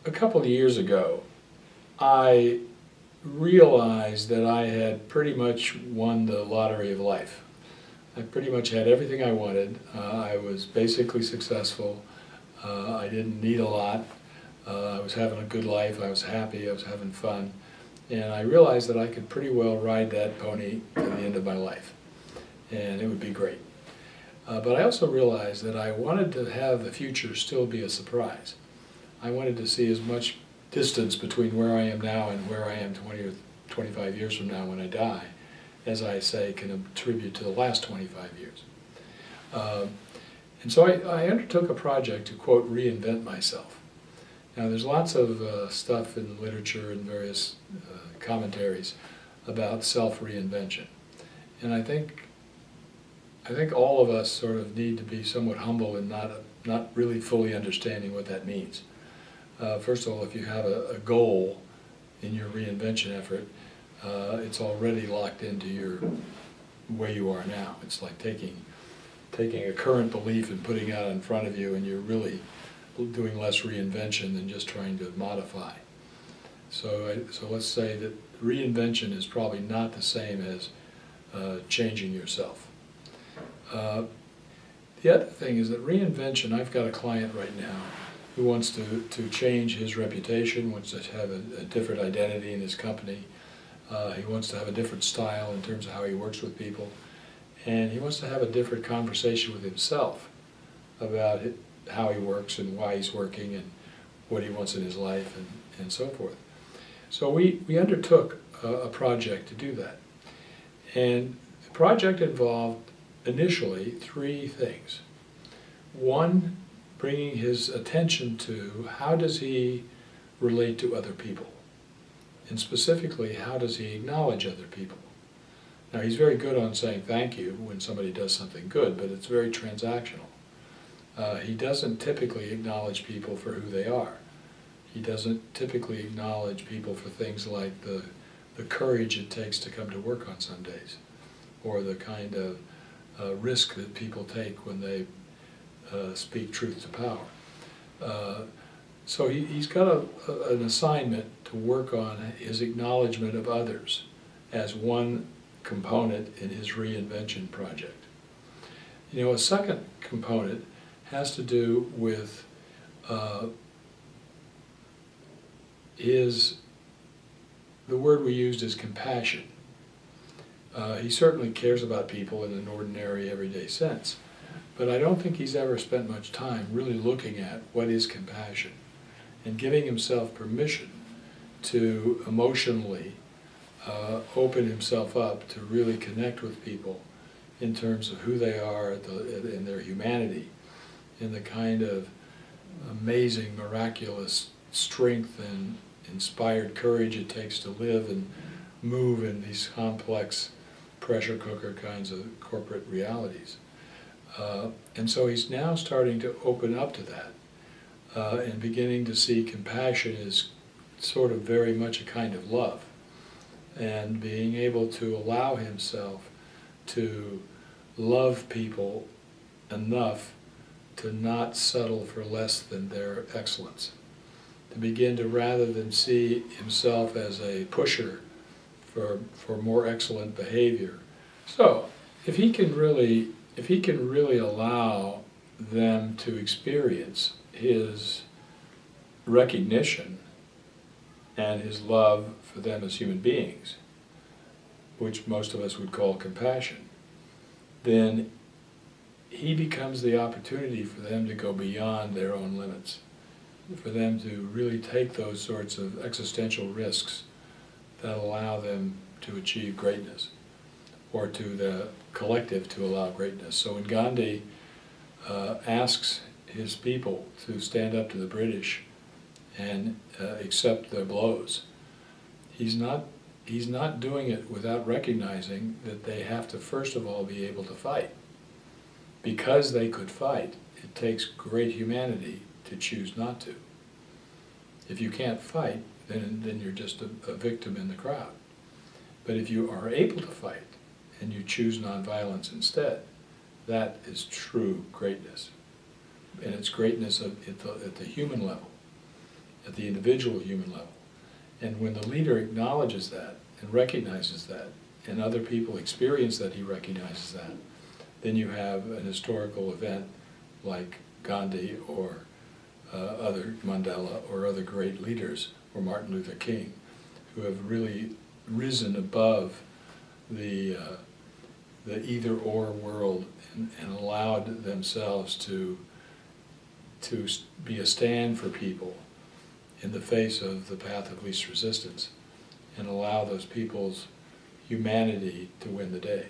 a couple of years ago, I realized that I had pretty much won the lottery of life. I pretty much had everything I wanted. I was basically successful. I didn't need a lot. I was having a good life. I was happy. I was having fun. And I realized that I could pretty well ride that pony to the end of my life. And it would be great. But I also realized that I wanted to have the future still be a surprise. I wanted to see as much distance between where I am now and where I am 20 or 25 years from now when I die, as I say, can attribute to the last 25 years. And so I undertook a project to, quote, reinvent myself. Now there's lots of stuff in literature and various commentaries about self-reinvention. And I think all of us sort of need to be somewhat humble in not really fully understanding what that means. First of all, if you have a goal in your reinvention effort, it's already locked into your way you are now. It's like taking a current belief and putting it out in front of you, and you're really doing less reinvention than just trying to modify. So let's say that reinvention is probably not the same as changing yourself. The other thing is that reinvention, I've got a client right now who wants to change his reputation, wants to have a different identity in his company. He wants to have a different style in terms of how he works with people. And he wants to have a different conversation with himself about how he works and why he's working and what he wants in his life and so forth. So we undertook a project to do that. And the project involved initially three things. One, bringing his attention to how does he relate to other people, and specifically how does he acknowledge other people. Now he's very good on saying thank you when somebody does something good, but it's very transactional. He doesn't typically acknowledge people for who they are. He doesn't typically acknowledge people for things like the courage it takes to come to work on some days, or the kind of risk that people take when they speak truth to power. So he's got an assignment to work on his acknowledgement of others as one component in his reinvention project. You know, a second component has to do with the word we used is compassion. He certainly cares about people in an ordinary, everyday sense, but I don't think he's ever spent much time really looking at what is compassion and giving himself permission to emotionally open himself up to really connect with people in terms of who they are in their humanity, in the kind of amazing, miraculous strength and inspired courage it takes to live and move in these complex pressure cooker kinds of corporate realities. And so he's now starting to open up to that and beginning to see compassion as sort of very much a kind of love, and being able to allow himself to love people enough to not settle for less than their excellence, to begin to, rather than see himself as a pusher for more excellent behavior. So if he can really allow them to experience his recognition and his love for them as human beings, which most of us would call compassion, then he becomes the opportunity for them to go beyond their own limits, for them to really take those sorts of existential risks that allow them to achieve greatness, or to the collective to allow greatness. So when Gandhi asks his people to stand up to the British and accept their blows, he's not doing it without recognizing that they have to first of all be able to fight. Because they could fight, it takes great humanity to choose not to. If you can't fight, then you're just a victim in the crowd. But if you are able to fight and you choose nonviolence instead, that is true greatness. And it's greatness at the human level. at the individual human level. And when the leader acknowledges that and recognizes that, and other people experience that he recognizes that, then you have an historical event like Gandhi or other Mandela or other great leaders, or Martin Luther King, who have really risen above the either-or world and allowed themselves to be a stand for people in the face of the path of least resistance, and allow those people's humanity to win the day.